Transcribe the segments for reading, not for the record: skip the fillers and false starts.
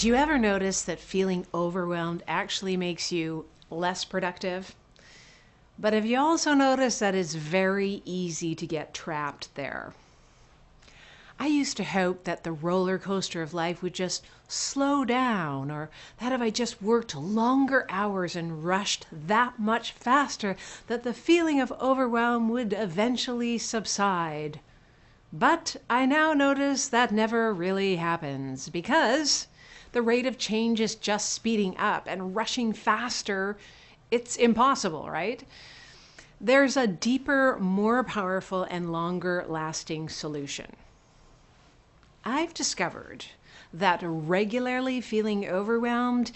Do you ever notice that feeling overwhelmed actually makes you less productive? But have you also noticed that it's very easy to get trapped there? I used to hope that the roller coaster of life would just slow down, or that if I just worked longer hours and rushed that much faster, that the feeling of overwhelm would eventually subside. But I now notice that never really happens because the rate of change is just speeding up and rushing faster. It's impossible, right? There's a deeper, more powerful, and longer lasting solution. I've discovered that regularly feeling overwhelmed,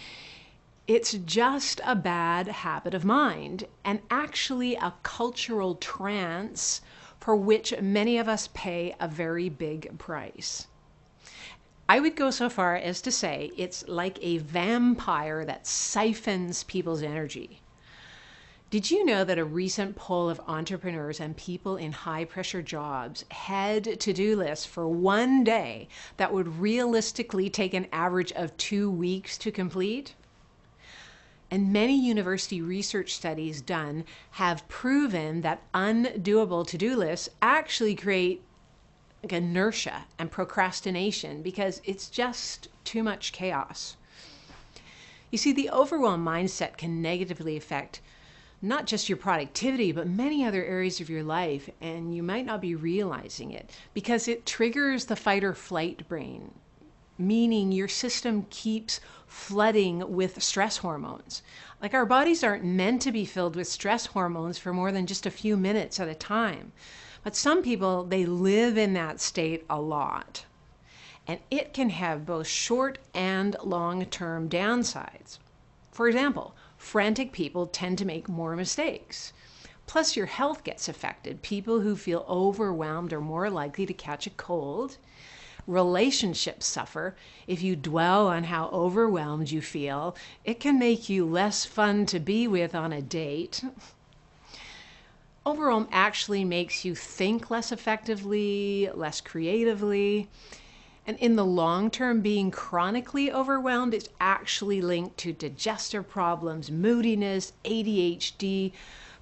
it's just a bad habit of mind and actually a cultural trance for which many of us pay a very big price. I would go so far as to say it's like a vampire that siphons people's energy. Did you know that a recent poll of entrepreneurs and people in high-pressure jobs had to-do lists for one day that would realistically take an average of 2 weeks to complete? And many university research studies done have proven that undoable to-do lists actually create inertia and procrastination because it's just too much chaos. You see, the overwhelm mindset can negatively affect not just your productivity, but many other areas of your life, and you might not be realizing it because it triggers the fight or flight brain, meaning your system keeps flooding with stress hormones. Like, our bodies aren't meant to be filled with stress hormones for more than just a few minutes at a time. But some people, they live in that state a lot. And it can have both short and long-term downsides. For example, frantic people tend to make more mistakes. Plus, your health gets affected. People who feel overwhelmed are more likely to catch a cold. Relationships suffer. If you dwell on how overwhelmed you feel, it can make you less fun to be with on a date. Overwhelm actually makes you think less effectively, less creatively. And in the long term, being chronically overwhelmed is actually linked to digestive problems, moodiness, ADHD,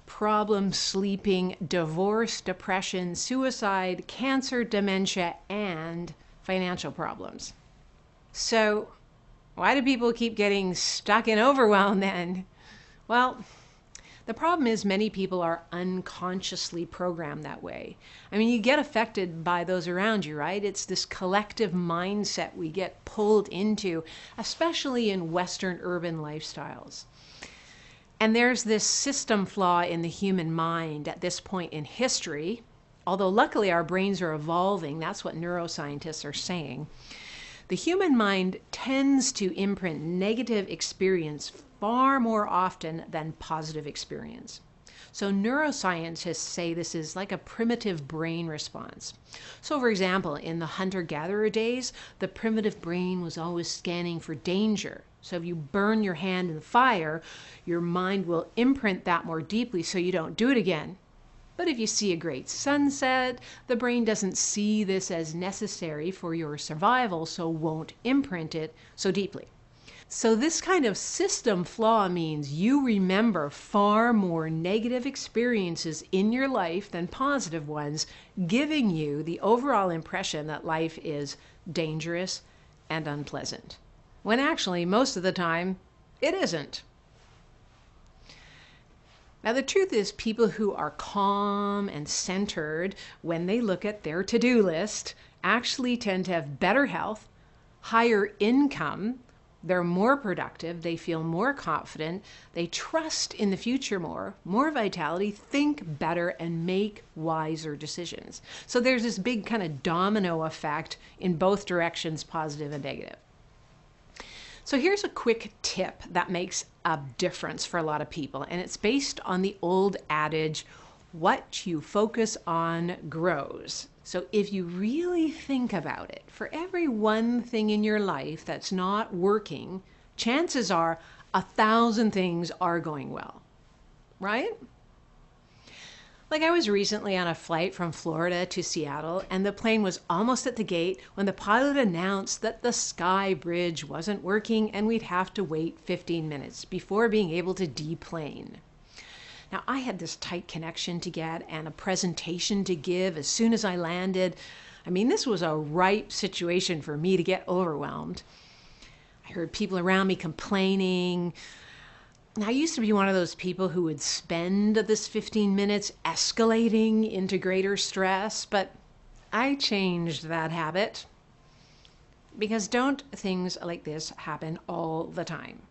problems sleeping, divorce, depression, suicide, cancer, dementia, and financial problems. So why do people keep getting stuck in overwhelm then? Well, the problem is many people are unconsciously programmed that way. I mean, you get affected by those around you, right? It's this collective mindset we get pulled into, especially in Western urban lifestyles. And there's this system flaw in the human mind at this point in history. Although luckily our brains are evolving, that's what neuroscientists are saying. The human mind tends to imprint negative experience far more often than positive experience. So neuroscientists say this is like a primitive brain response. So for example, in the hunter-gatherer days, the primitive brain was always scanning for danger. So if you burn your hand in the fire, your mind will imprint that more deeply so you don't do it again. But if you see a great sunset, the brain doesn't see this as necessary for your survival, so won't imprint it so deeply. So this kind of system flaw means you remember far more negative experiences in your life than positive ones, giving you the overall impression that life is dangerous and unpleasant, when actually most of the time it isn't. Now, the truth is, people who are calm and centered when they look at their to-do list actually tend to have better health, higher income, they're more productive, they feel more confident, they trust in the future more vitality, think better, and make wiser decisions. So there's this big kind of domino effect in both directions, positive and negative. So here's a quick tip that makes a difference for a lot of people, and it's based on the old adage, what you focus on grows. So if you really think about it, for every one thing in your life that's not working, chances are 1,000 things are going well, right? Like I was recently on a flight from Florida to Seattle, and the plane was almost at the gate when the pilot announced that the sky bridge wasn't working and we'd have to wait 15 minutes before being able to deplane. Now, I had this tight connection to get and a presentation to give as soon as I landed. I mean, this was a ripe situation for me to get overwhelmed. I heard people around me complaining. Now, I used to be one of those people who would spend this 15 minutes escalating into greater stress, but I changed that habit. Because don't things like this happen all the time?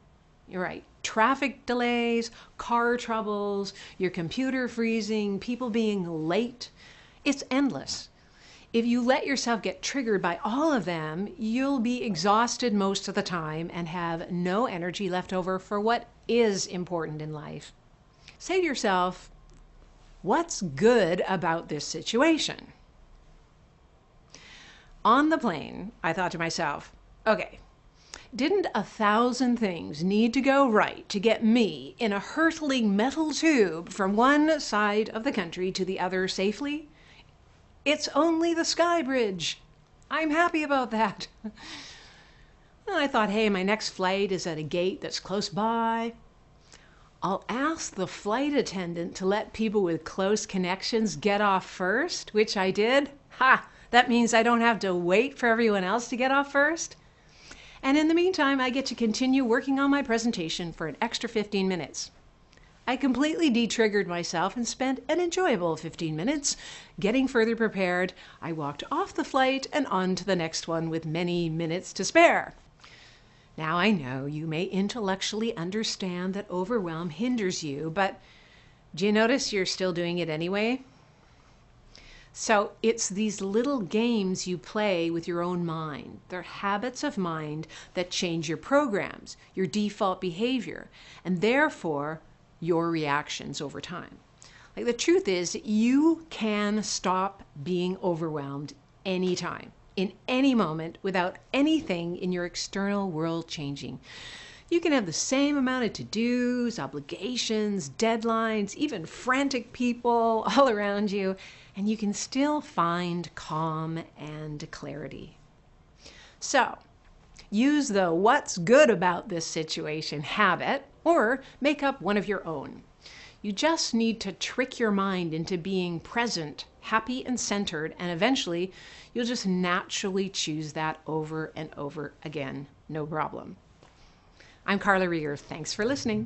You're right. Traffic delays, car troubles, your computer freezing, people being late. It's endless. If you let yourself get triggered by all of them, you'll be exhausted most of the time and have no energy left over for what is important in life. Say to yourself, what's good about this situation? On the plane, I thought to myself, okay, didn't 1,000 things need to go right to get me in a hurtling metal tube from one side of the country to the other safely? It's only the sky bridge. I'm happy about that. Well, I thought, hey, my next flight is at a gate that's close by. I'll ask the flight attendant to let people with close connections get off first, which I did. Ha! That means I don't have to wait for everyone else to get off first. And in the meantime, I get to continue working on my presentation for an extra 15 minutes. I completely de-triggered myself and spent an enjoyable 15 minutes getting further prepared. I walked off the flight and on to the next one with many minutes to spare. Now I know you may intellectually understand that overwhelm hinders you, but do you notice you're still doing it anyway? So it's these little games you play with your own mind. They're habits of mind that change your programs, your default behavior, and therefore your reactions over time. Like the truth is, you can stop being overwhelmed anytime, in any moment, without anything in your external world changing. You can have the same amount of to-dos, obligations, deadlines, even frantic people all around you, and you can still find calm and clarity. So, use the what's good about this situation habit, or make up one of your own. You just need to trick your mind into being present, happy, and centered, and eventually you'll just naturally choose that over and over again, no problem. I'm Carla Rieger. Thanks for listening.